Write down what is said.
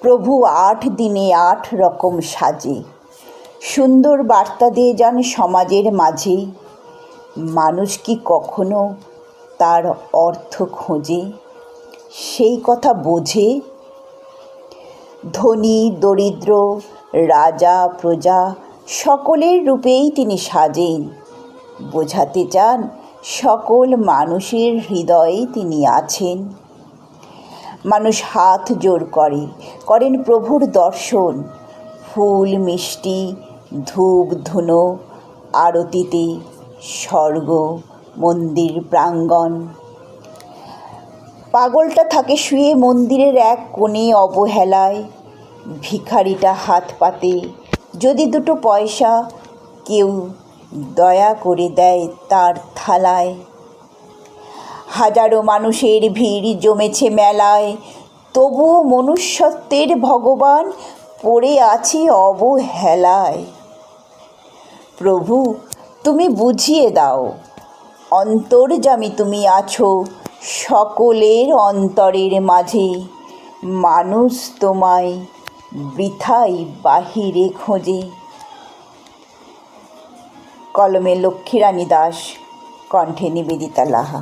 প্রভু ৮ দিনে ৮ রকম সাজে, সুন্দর বার্তা দিয়ে যান সমাজের মাঝে। মানুষ কি কখনো তার অর্থ খোঁজে, সেই কথা বোঝে? ধনী দরিদ্র, রাজা প্রজা, সকলের রূপেই তিনি সাজেন। বোঝাতে চান সকল মানুষের হৃদয়ে তিনি আছেন। মানুষ হাত জোর করেন প্রভুর দর্শন। ফুল মিষ্টি ধূপ ধুনো আরতিতে স্বর্গ মন্দির প্রাঙ্গণ। পাগলটা থাকে শুয়ে মন্দিরের এক কোণে অবহেলায়। ভিখারিটা হাত পাতে যদি দুটো পয়সা কেউ দয়া করে দেয় তার থালায়। হাজারো মানুষের ভিড় জমেছে মেলায়, তবুও মনুষ্যত্বের ভগবান পড়ে আছে অবহেলায়। প্রভু তুমি বুঝিয়ে দাও, অন্তর্যামী তুমি আছো সকলের অন্তরের মাঝে। মানুষ তোমায় বৃথাই বাহিরে খোঁজে। কলমে লক্ষ্মীরানী দাস, কণ্ঠে নিবেদিতা লাহা।